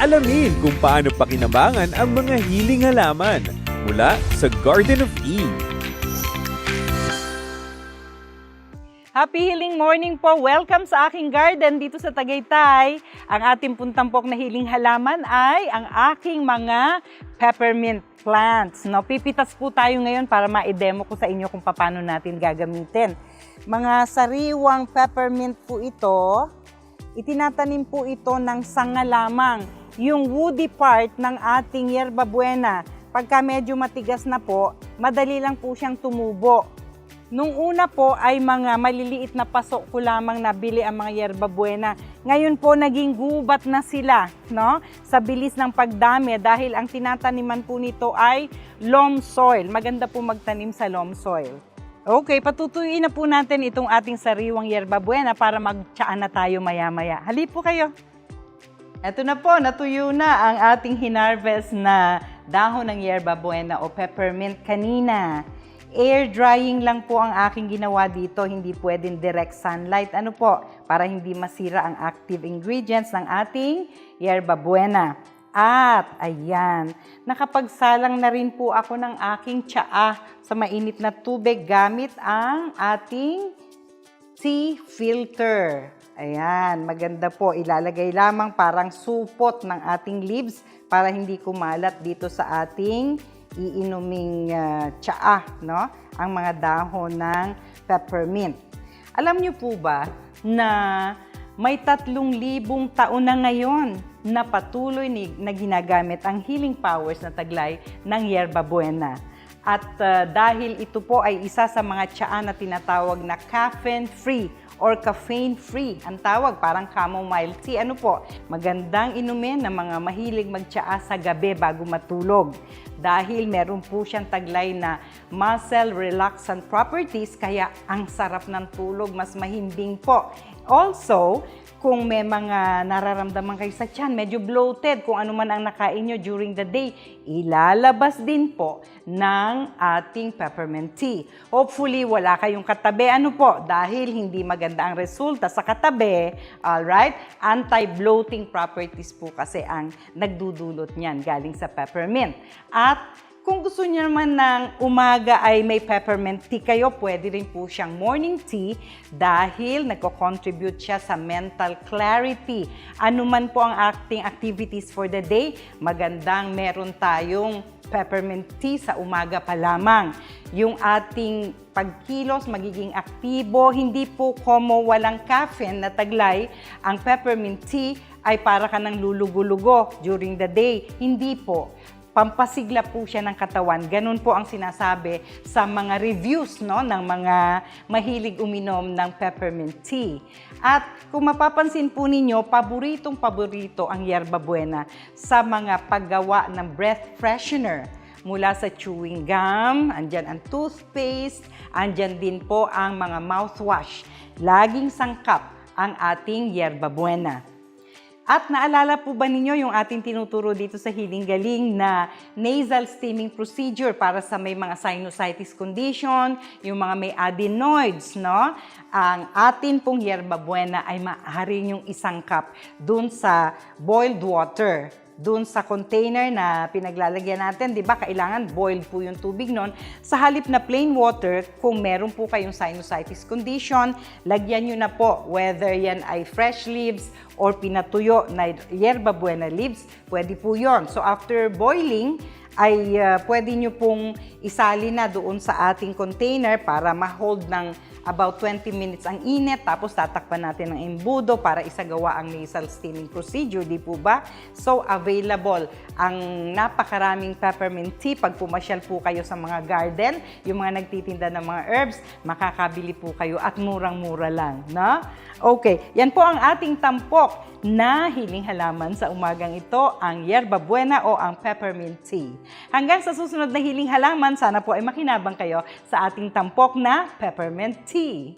Alamin kung paano pakinabangan ang mga hiling halaman mula sa Garden of Eve. Happy healing morning po! Welcome sa aking garden dito sa Tagaytay. Ang ating puntampok na healing halaman ay ang aking mga peppermint plants. No, pipitas po tayo ngayon para ma-demo ko sa inyo kung paano natin gagamitin. Mga sariwang peppermint po ito. Itinatanim po ito ng sanga lamang. Yung woody part ng ating yerba buena, pagka medyo matigas na po, madali lang po siyang tumubo. Nung una po ay mga maliliit na paso ko lamang nabili ang mga yerba buena. Ngayon po naging gubat na sila, no? Sa bilis ng pagdami dahil ang tinataniman po nito ay loam soil. Maganda po magtanim sa loam soil. Okay, patutuyuin na po natin itong ating sariwang yerba buena para magtsaan na tayo maya-maya. Halip po kayo. Ito na po, natuyo na ang ating hinarvest na dahon ng yerba buena o peppermint kanina. Air drying lang po ang aking ginawa dito, hindi pwedeng direct sunlight. Ano po? Para hindi masira ang active ingredients ng ating yerba buena. At ayan, nakapagsalang na rin po ako ng aking tsaa sa mainit na tubig gamit ang ating tea filter. Ayan, maganda po. Ilalagay lamang parang supot ng ating leaves para hindi kumalat dito sa ating iinuming tsaa, no? Ang mga dahon ng peppermint. Alam niyo po ba na may 3,000 taon na ngayon na patuloy na ginagamit ang healing powers na taglay ng yerba buena. At dahil ito po ay isa sa mga tsaa na tinatawag na caffeine-free or caffeine-free. Ang tawag, parang chamomile tea. Ano po? Magandang inumin ng mga mahilig magtsaa sa gabi bago matulog. Dahil meron po siyang taglay na muscle relaxant properties, kaya ang sarap ng tulog, mas mahimbing po. Also, kung may mga nararamdaman kayo sa tiyan, medyo bloated, kung ano man ang nakain nyo during the day, ilalabas din po ng ating peppermint tea. Hopefully, wala kayong katabi. Ano po? Dahil hindi maganda ang resulta sa katabi, alright? Anti-bloating properties po kasi ang nagdudulot niyan galing sa peppermint. At kung gusto niyo naman ng umaga ay may peppermint tea kayo, pwede rin po siyang morning tea dahil nagko-contribute siya sa mental clarity. Ano man po ang ating activities for the day, magandang meron tayong peppermint tea sa umaga pa lamang. Yung ating pagkilos, magiging aktibo, hindi po como walang caffeine na taglay. Ang peppermint tea ay para ka ng lulugo-lugo during the day. Hindi po. Pampasigla po siya ng katawan. Ganun po ang sinasabi sa mga reviews, no, ng mga mahilig uminom ng peppermint tea. At kung mapapansin po ninyo, paboritong-paborito ang yerba buena sa mga paggawa ng breath freshener. Mula sa chewing gum, andyan ang toothpaste, andyan din po ang mga mouthwash. Laging sangkap ang ating yerba buena. At naalala po ba ninyo yung ating tinuturo dito sa Healing Galing na nasal steaming procedure para sa may mga sinusitis condition, yung mga may adenoids, no? Ang atin pong yerba buena ay maaari yung isangkap dun sa boiled water. Doon sa container na pinaglalagyan natin, di ba, kailangan boiled po yung tubig nun. Sa halip na plain water, kung meron po kayong sinusitis condition, lagyan nyo na po, whether yan ay fresh leaves or pinatuyo na yerba buena leaves, pwede po yon. So after boiling, ay pwede nyo pong isali na doon sa ating container para ma-hold ng about 20 minutes ang init, tapos tatakpan natin ng embudo para isagawa ang nasal steaming procedure, di po ba? So, available ang napakaraming peppermint tea. Pag pumasyal po kayo sa mga garden, yung mga nagtitinda ng mga herbs, makakabili po kayo at murang-mura lang, no? Okay, yan po ang ating tampok na hiling halaman sa umagang ito, ang yerba buena o ang peppermint tea. Hanggang sa susunod na hiling halaman, sana po ay makinabang kayo sa ating tampok na peppermint tea.